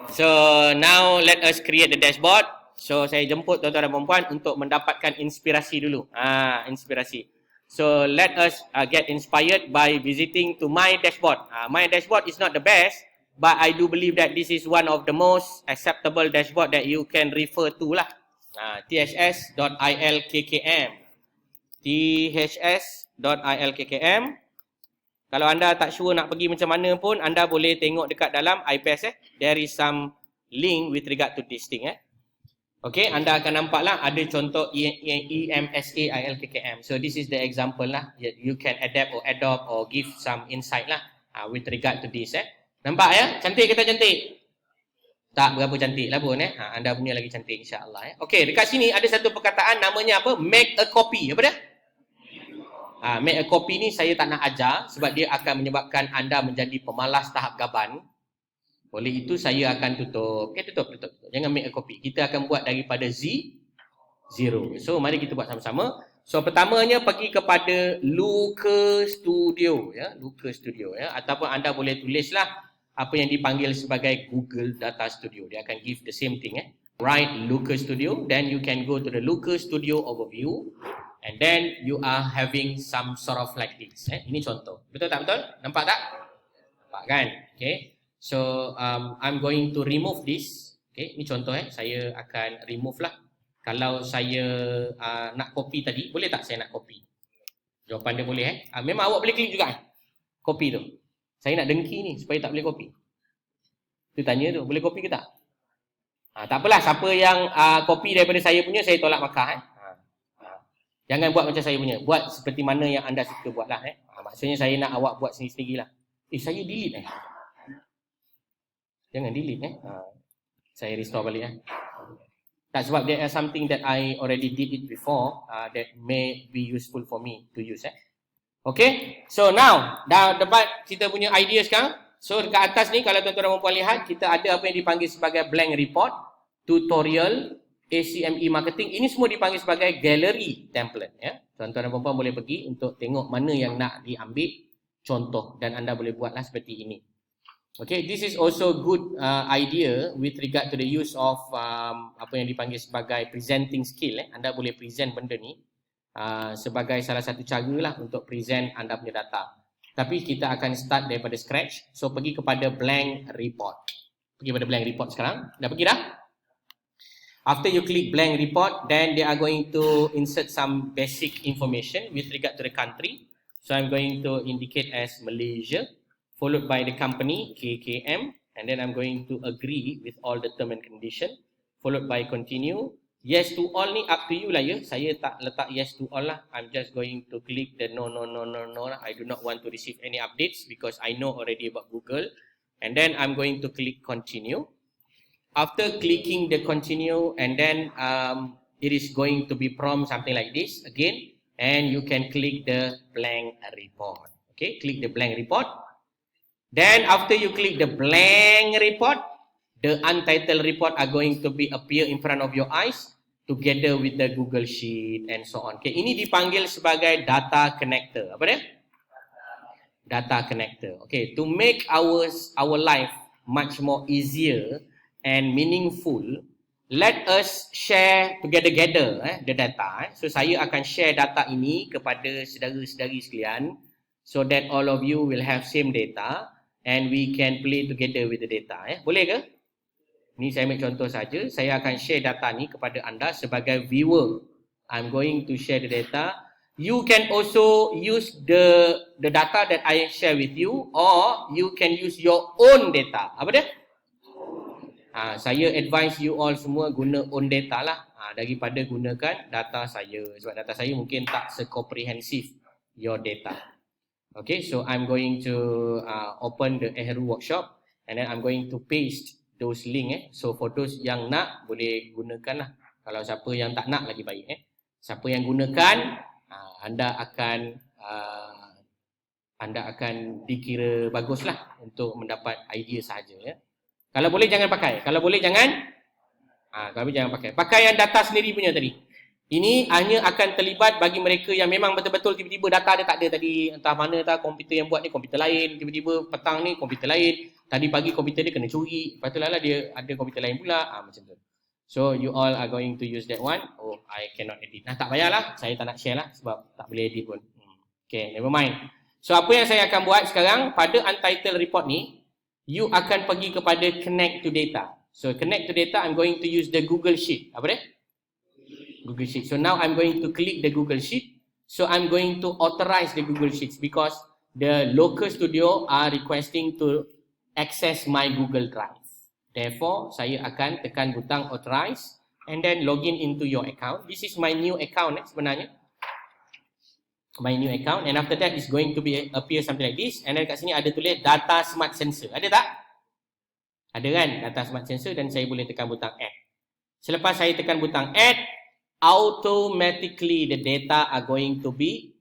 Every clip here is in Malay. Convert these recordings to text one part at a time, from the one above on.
So now let us create the dashboard. So saya jemput tuan-tuan dan puan-puan untuk mendapatkan inspirasi dulu. Inspirasi. So let us get inspired by visiting to my dashboard. My dashboard is not the best, but I do believe that this is one of the most acceptable dashboard that you can refer to lah. ths.ilkkm. ths.ilkkm. Kalau anda tak sure nak pergi macam mana pun, anda boleh tengok dekat dalam iPads. There is some link with regard to this thing. Okay, anda akan nampak lah ada contoh EMSA ILKKM. So this is the example lah. You can adapt or adopt or give some insight lah with regard to this. Nampak ya? Cantik kata cantik? Tak berapa cantik lah pun. Anda punya lagi cantik insyaAllah. Okay, dekat sini ada satu perkataan namanya apa? Make a copy. Apa dia? Make a copy ni saya tak nak ajar sebab dia akan menyebabkan anda menjadi pemalas tahap gaban. Oleh itu saya akan tutup. Okay, tutup. Jangan make a copy. Kita akan buat daripada zero. So mari kita buat sama-sama. So pertamanya pergi kepada Looker Studio ya, Looker Studio ya, ataupun anda boleh tulislah apa yang dipanggil sebagai Google Data Studio. Dia akan give the same thing Write Looker Studio, then you can go to the Looker Studio overview. And then you are having some sort of like this. Ini contoh. Betul tak betul? Nampak tak? Nampak kan? Okay. So I'm going to remove this. Okay. Ini contoh Saya akan remove lah. Kalau saya nak copy tadi, boleh tak saya nak copy? Jawapan dia boleh Memang awak boleh klik juga copy tu. Saya nak dengki ni supaya tak boleh copy. Tu tanya tu, boleh copy ke tak? Tak apalah, siapa yang copy daripada saya punya, saya tolak markah Jangan buat macam saya punya. Buat seperti mana yang anda suka buat lah. Maksudnya saya nak awak buat sendiri-sendiri lah. Saya delete Jangan delete Saya restore balik Tak, sebab there is something that I already did it before that may be useful for me to use Okay. So now, dah dapat kita punya idea sekarang. So dekat atas ni kalau tuan-tuan dan puan lihat, kita ada apa yang dipanggil sebagai blank report, tutorial, ACME marketing. Ini semua dipanggil sebagai gallery template Tuan-tuan dan puan-puan boleh pergi untuk tengok mana yang nak diambil contoh dan anda boleh buatlah seperti ini. Okay, this is also good idea with regard to the use of apa yang dipanggil sebagai presenting skill Anda boleh present benda ni sebagai salah satu cara lah untuk present anda punya data. Tapi kita akan start daripada scratch. So pergi kepada blank report. Pergi pada blank report sekarang. Dah pergi dah? After you click blank report, then they are going to insert some basic information with regard to the country. So I'm going to indicate as Malaysia, followed by the company KKM, and then I'm going to agree with all the term and condition, followed by continue. Yes to all ni up to you lah ya. Saya tak letak yes to all lah. I'm just going to click the no lah. I do not want to receive any updates because I know already about Google. And then I'm going to click continue. After clicking the continue, and then it is going to be prompt something like this again, and you can click the blank report. Okay, click the blank report. Then after you click the blank report, the untitled report are going to be appear in front of your eyes together with the Google Sheet and so on. Okay, ini dipanggil sebagai data connector. Apa dia? Data connector. Okay, to make our life much more easier and meaningful, let us share together the data. So saya akan share data ini kepada saudara-saudari sekalian so that all of you will have same data and we can play together with the data. Boleh ke? Ini saya ambil contoh saja. Saya akan share data ni kepada anda sebagai viewer. I'm going to share the data. You can also use the data that I share with you, or you can use your own data. Apa dia? Saya advise you all semua guna own data lah daripada gunakan data saya. Sebab data saya mungkin tak se-comprehensive your data. Okay, so I'm going to open the Ehru workshop and then I'm going to paste those link. So for those yang nak, boleh gunakan lah. Kalau siapa yang tak nak, lagi baik. Siapa yang gunakan, anda akan dikira bagus lah untuk mendapat idea sahaja. Kalau boleh jangan pakai. Kalau boleh jangan pakai. Pakai yang data sendiri punya tadi. Ini hanya akan terlibat bagi mereka yang memang betul-betul tiba-tiba data dia tak ada tadi. Entah mana komputer yang buat ni komputer lain. Tiba-tiba petang ni komputer lain. Tadi pagi komputer dia kena curi, lepas tu lala dia ada komputer lain pula, macam tu. So you all are going to use that one. Oh, I cannot edit. Nah, tak payahlah, saya tak nak share lah sebab tak boleh edit pun. Okay, never mind. So apa yang saya akan buat sekarang pada untitled report ni, you akan pergi kepada connect to data. So connect to data, I'm going to use the Google Sheet. Apa dia? Google Sheet. So now I'm going to click the Google Sheet. So I'm going to authorize the Google Sheets because the local studio are requesting to access my Google Drive. Therefore, saya akan tekan butang authorize and then login into your account. This is my new account sebenarnya. My new account, and after that is going to be appear something like this, and then kat sini ada tulis data smart sensor. Ada tak? Ada kan data smart sensor, dan saya boleh tekan butang add. Selepas saya tekan butang add, automatically the data are going to be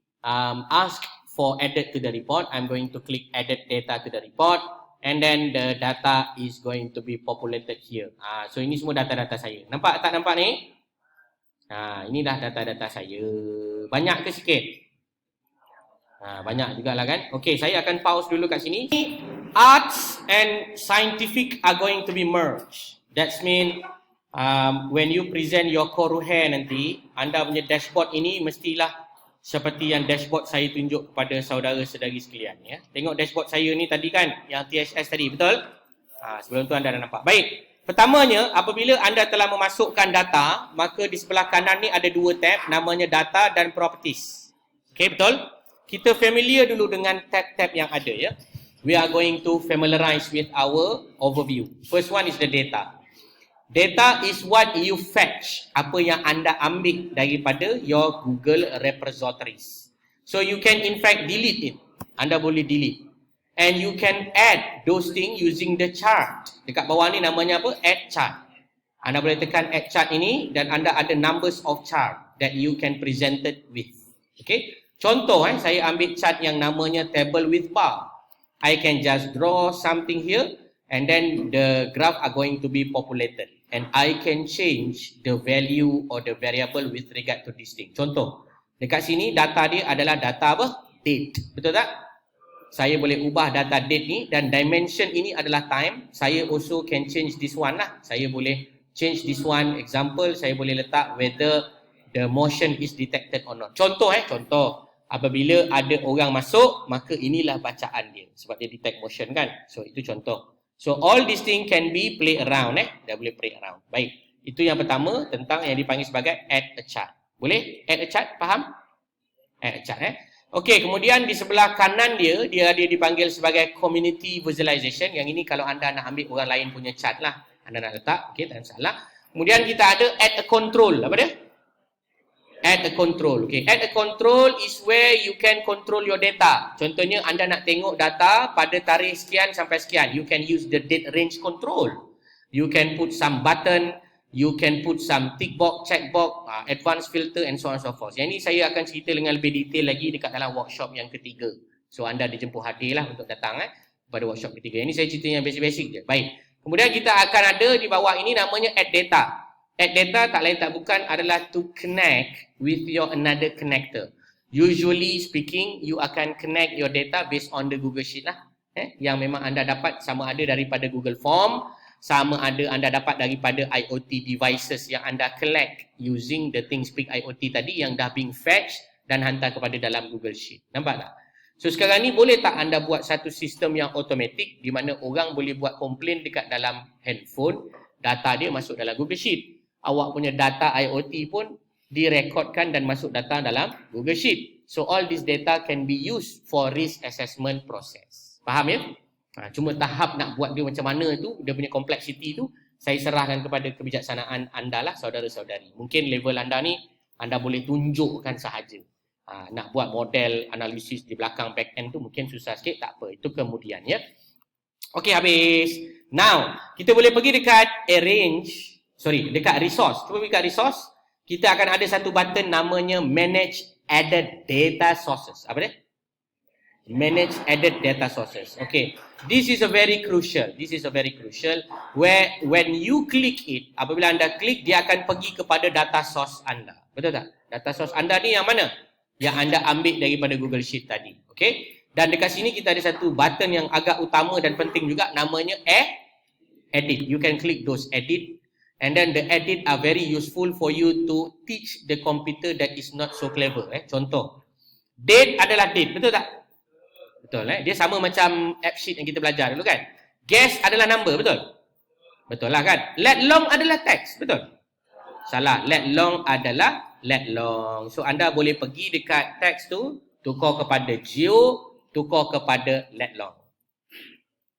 asked for added to the report. I'm going to click added data to the report, and then the data is going to be populated here. So ini semua data-data saya. Nampak tak nampak ni? Ini dah data-data saya. Banyak ke sikit? Banyak jugalah kan. Okay, saya akan pause dulu kat sini. Arts and scientific are going to be merged. That means when you present your Coruhair nanti, anda punya dashboard ini mestilah seperti yang dashboard saya tunjuk kepada saudara-saudari sekalian. Ya. Tengok dashboard saya ni tadi kan, yang THS tadi, betul? Sebelum tu anda dah nampak. Baik, pertamanya apabila anda telah memasukkan data, maka di sebelah kanan ni ada dua tab, namanya data dan properties. Okay, betul? Kita familiar dulu dengan tab-tab yang ada ya. We are going to familiarize with our overview. First one is the data. Data is what you fetch, apa yang anda ambil daripada your Google repositories. So you can in fact delete it. Anda boleh delete. And you can add those things using the chart. Dekat bawah ni namanya apa? Add chart. Anda boleh tekan add chart ini dan anda ada numbers of chart that you can present it with. Okay? Contoh, saya ambil chart yang namanya table with bar. I can just draw something here and then the graph are going to be populated. And I can change the value or the variable with regard to this thing. Contoh, dekat sini data dia adalah data apa? Date. Betul tak? Saya boleh ubah data date ni dan dimension ini adalah time. Saya also can change this one lah. Saya boleh change this one. Example, saya boleh letak whether the motion is detected or not. Contoh contoh. Apabila ada orang masuk, maka inilah bacaan dia. Sebab dia detect motion kan. So, itu contoh. So, all these things can be play around. Dah boleh play around. Baik. Itu yang pertama tentang yang dipanggil sebagai add a chart. Boleh? Add a chart? Faham? Add a chart. Okey, kemudian di sebelah kanan dia dipanggil sebagai community visualization. Yang ini kalau anda nak ambil orang lain punya chart lah. Anda nak letak. Okey, tak ada masalah. Kemudian kita ada add a control. Apa dia? Add a control. Okay. Add a control is where you can control your data. Contohnya anda nak tengok data pada tarikh sekian sampai sekian. You can use the date range control. You can put some button. You can put some tick box, check box, advanced filter and so on and so forth. Yang ini saya akan cerita dengan lebih detail lagi dekat dalam workshop yang ketiga. So anda dijemput hadir lah untuk datang pada workshop ketiga. Ini saya cerita yang basic-basic je. Baik. Kemudian kita akan ada di bawah ini namanya add data. Add data tak lain tak bukan adalah to connect with your another connector. Usually speaking, you akan connect your data based on the Google Sheet lah. Yang memang anda dapat sama ada daripada Google Form, sama ada anda dapat daripada IoT devices yang anda collect using the ThingSpeak IoT tadi yang dah being fetched dan hantar kepada dalam Google Sheet. Nampak tak? So sekarang ni boleh tak anda buat satu sistem yang automatic di mana orang boleh buat komplain dekat dalam handphone, data dia masuk dalam Google Sheet. Awak punya data IoT pun direkodkan dan masuk data dalam Google Sheet. So all this data can be used for risk assessment process. Faham ya? Cuma tahap nak buat dia macam mana tu, dia punya complexity tu, saya serahkan kepada kebijaksanaan anda lah saudara-saudari. Mungkin level anda ni, anda boleh tunjukkan sahaja. Nak buat model analisis di belakang back end tu mungkin susah sikit, tak apa. Itu kemudian ya. Okey, habis. Now, kita boleh pergi dekat dekat resource. Cuba pergi kat resource. Kita akan ada satu button namanya Manage Added Data Sources. Apa dia? Manage Added Data Sources. Okay. This is a very crucial. Where when you click it, apabila anda klik, dia akan pergi kepada data source anda. Betul tak? Data source anda ni yang mana? Yang anda ambil daripada Google Sheet tadi. Okay. Dan dekat sini kita ada satu button yang agak utama dan penting juga, namanya edit. You can click those edit, and then the edit are very useful for you to teach the computer that is not so clever. Contoh, date adalah date, betul tak? Betul. Dia sama macam app sheet yang kita belajar dulu kan. Guess adalah number, betul? Betul lah kan. Let long adalah text, betul? Salah. Let long adalah let long. So anda boleh pergi dekat text tu, tukar kepada geo, tukar kepada let long.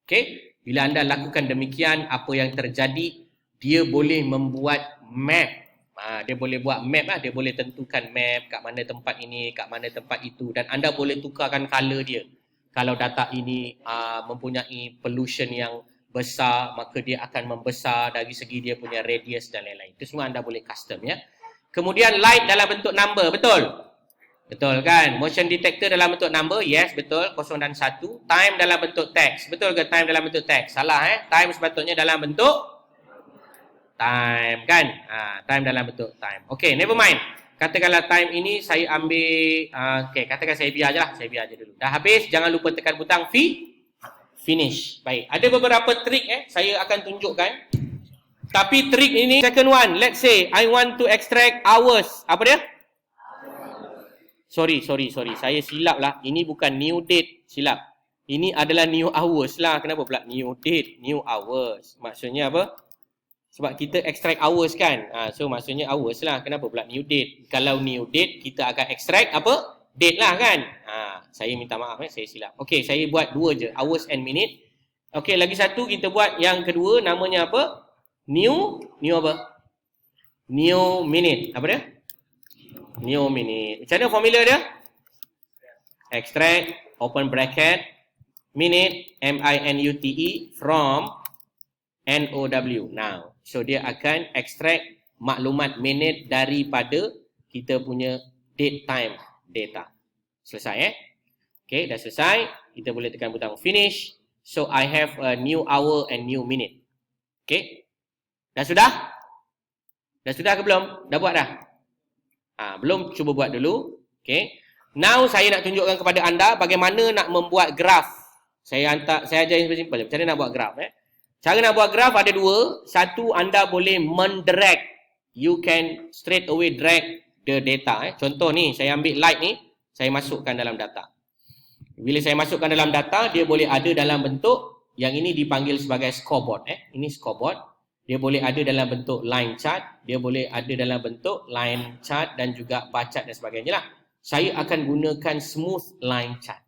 Okay. Bila anda lakukan demikian, apa yang terjadi, dia boleh membuat map. Dia boleh buat map lah. Dia boleh tentukan map kat mana tempat ini, kat mana tempat itu. Dan anda boleh tukarkan color dia. Kalau data ini mempunyai pollution yang besar, maka dia akan membesar dari segi dia punya radius dan lain-lain. Itu semua anda boleh custom ya. Kemudian light dalam bentuk number, betul? Betul kan? Motion detector dalam bentuk number, yes, betul. 0 dan 1. Time dalam bentuk teks. Betul ke time dalam bentuk teks? Salah Time sepatutnya dalam bentuk time kan? Time dalam bentuk time. Okay, never mind. Katakanlah time ini saya ambil, okay, katakan saya biar je lah. Saya biar je dulu. Dah habis, jangan lupa tekan butang finish. Baik, ada beberapa trik saya akan tunjukkan. Tapi trik ini, second one, let's say I want to extract hours. Apa dia? Sorry. Saya silap lah. Ini bukan new date. Silap. Ini adalah new hours lah. Kenapa pula new date, new hours? Maksudnya apa? Sebab kita extract hours kan. So maksudnya hours lah. Kenapa pula new date? Kalau new date, kita akan extract apa? Date lah kan. Saya minta maaf saya silap. Okay, saya buat dua je. Hours and minute. Okay, lagi satu kita buat yang kedua. Namanya apa? New apa? New minute. Apa dia? New minute. Macam mana formula dia? Extract, open bracket, minute, M-I-N-U-T-E, from N-O-W, now. So, dia akan extract maklumat minit daripada kita punya date time data. Selesai Okay, dah selesai. Kita boleh tekan butang finish. So, I have a new hour and new minute. Okay. Dah sudah? Dah sudah ke belum? Dah buat dah? Belum, cuba buat dulu. Okay. Now saya nak tunjukkan kepada anda bagaimana nak membuat graf. Saya ajar yang simple. Macam mana nak buat graf Cara nak buat graf ada dua. Satu, anda boleh mendrag. You can straight away drag the data. Contoh ni, saya ambil light ni, saya masukkan dalam data. Bila saya masukkan dalam data, dia boleh ada dalam bentuk yang ini dipanggil sebagai scoreboard. Ini scoreboard. Dia boleh ada dalam bentuk line chart, dia boleh ada dalam bentuk line chart dan juga bar chart dan sebagainya lah. Saya akan gunakan smooth line chart.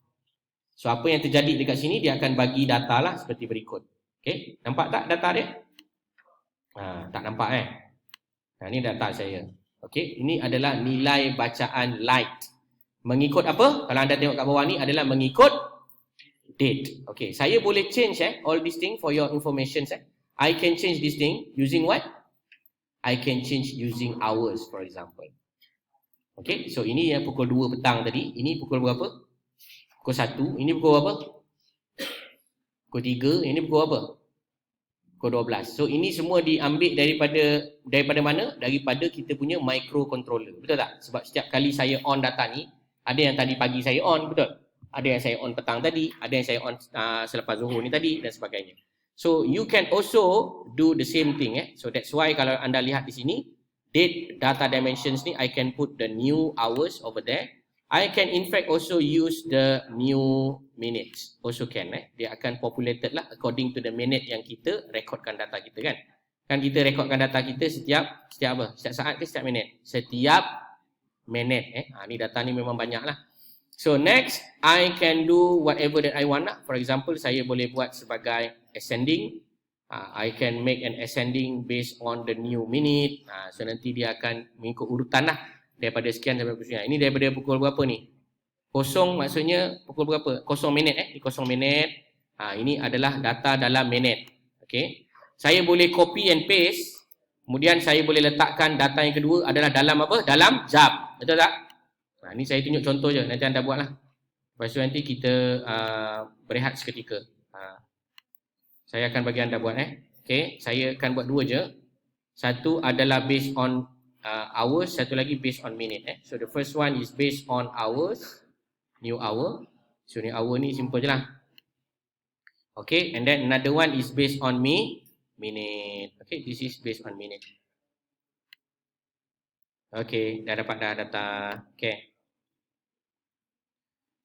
So apa yang terjadi dekat sini, dia akan bagi data lah seperti berikut. Okay, nampak tak data dia? Tak nampak ini data saya. Okay, ini adalah nilai bacaan light. Mengikut apa? Kalau anda tengok kat bawah ni adalah mengikut date. Okay, saya boleh change all these things for your information. I can change this thing using what? I can change using hours, for example. Okay, so ini yang pukul 2 petang tadi. Ini pukul berapa? Pukul 1. Ini pukul berapa? Pukul 3. Ini pukul berapa? Pukul 12. So ini semua diambil daripada mana? Daripada kita punya microcontroller. Betul tak? Sebab setiap kali saya on data ni, ada yang tadi pagi saya on, betul? Ada yang saya on petang tadi, ada yang saya on selepas zuhur ni tadi dan sebagainya. So you can also do the same thing. So that's why kalau anda lihat di sini, date data dimensions ni, I can put the new hours over there. I can in fact also use the new minutes. Also can. Dia akan populated lah according to the minute yang kita rekodkan data kita kan. Kan kita rekodkan data kita setiap apa? Setiap saat ke setiap minit? Setiap minit. Ni data ni memang banyak lah. So next, I can do whatever that I want lah. For example, saya boleh buat sebagai ascending. I can make an ascending based on the new minute. So nanti dia akan mengikut urutan lah. Daripada sekian sampai pukul sekian. Ini daripada pukul berapa ni? Kosong maksudnya pukul berapa? 0 minit Ini 0 minit. Ini adalah data dalam minit. Okay. Saya boleh copy and paste. Kemudian saya boleh letakkan data yang kedua adalah dalam apa? Dalam jam. Betul tak? Ini saya tunjuk contoh je. Nanti anda buat lah. Lepas tu nanti kita berehat seketika. Saya akan bagi anda buat Okay. Saya akan buat dua je. Satu adalah based on hours. Satu lagi based on minute So the first one is based on hours. New hour. So ni hour ni simple je lah. Okay, and then another one is based on minute. Okay, this is based on minute. Okay, dah dapat dah data. Okay.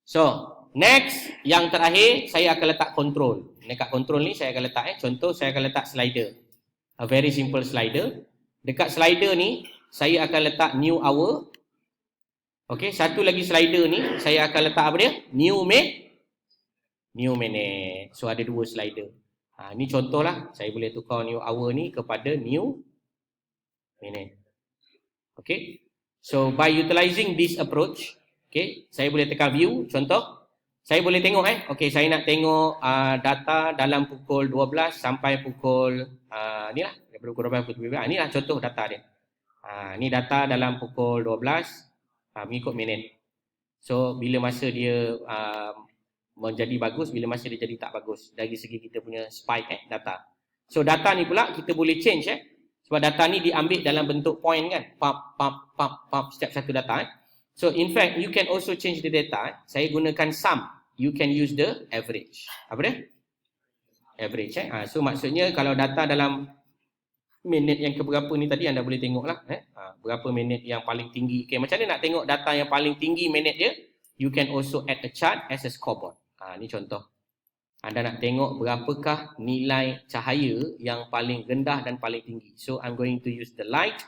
So, next, yang terakhir, saya akan letak control. Dekat control ni saya akan letak, contoh saya akan letak slider. A very simple slider. Dekat slider ni, saya akan letak new hour. Okay, satu lagi slider ni, saya akan letak apa dia? New minute. So, ada dua slider. Ni contoh lah, saya boleh tukar new hour ni kepada new minute. Okay, so by utilizing this approach, okay, saya boleh tekan view, contoh. Saya boleh tengok okay, saya nak tengok data dalam pukul 12 sampai pukul ni lah, daripada pukul 12 pukul 12. Ni lah contoh data dia. Ni data dalam pukul 12 mengikut minit. So bila masa dia menjadi bagus, bila masa dia jadi tak bagus dari segi kita punya spike data. So data ni pula kita boleh change sebab data ni diambil dalam bentuk point kan. Pap setiap satu data So in fact you can also change the data. Saya gunakan sum. You can use the average. Apa dia? Average So maksudnya kalau data dalam minit yang keberapa ni tadi anda boleh tengok lah berapa minit yang paling tinggi. Okay, macam mana nak tengok data yang paling tinggi minit dia? You can also add a chart as a scoreboard. Ni contoh. Anda nak tengok berapakah nilai cahaya yang paling rendah dan paling tinggi. So I'm going to use the light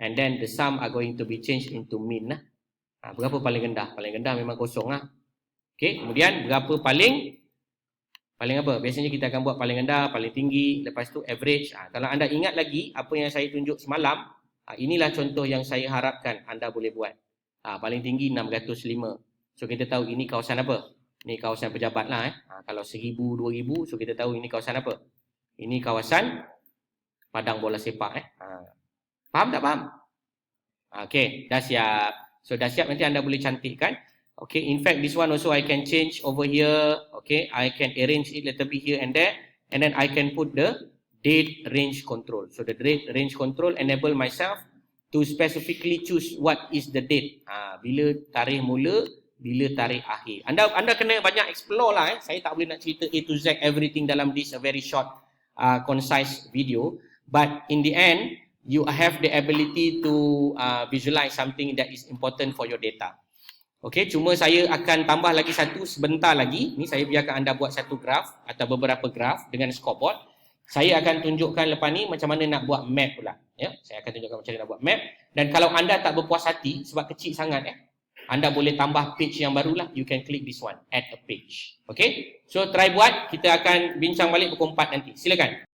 and then the sum are going to be changed into min. Berapa paling rendah? Paling rendah memang kosong lah. Okay, kemudian berapa paling apa? Biasanya kita akan buat paling rendah, paling tinggi, lepas tu average. Kalau anda ingat lagi apa yang saya tunjuk semalam, inilah contoh yang saya harapkan anda boleh buat. Paling tinggi 605. So kita tahu ini kawasan apa? Ini kawasan pejabat lah. Kalau 1000, 2000, so kita tahu ini kawasan apa? Ini kawasan padang bola sepak. Faham tak faham? Okay, dah siap. So dah siap, nanti anda boleh cantikkan. Okay, in fact this one also I can change over here. Okay, I can arrange it little bit here and there. And then I can put the date range control. So the date range control enable myself to specifically choose what is the date. Bila tarikh mula, bila tarikh akhir. Anda kena banyak explore lah. Saya tak boleh nak cerita A to Z everything dalam this a very short concise video. But in the end, you have the ability to visualize something that is important for your data. Okay, cuma saya akan tambah lagi satu sebentar lagi. Ni saya biarkan anda buat satu graf atau beberapa graf dengan scoreboard. Saya akan tunjukkan lepas ni macam mana nak buat map pula. Ya, saya akan tunjukkan macam mana nak buat map. Dan kalau anda tak berpuas hati sebab kecil sangat anda boleh tambah page yang baru lah. You can click this one, add a page. Okay, so try buat. Kita akan bincang balik pukul 4 nanti. Silakan.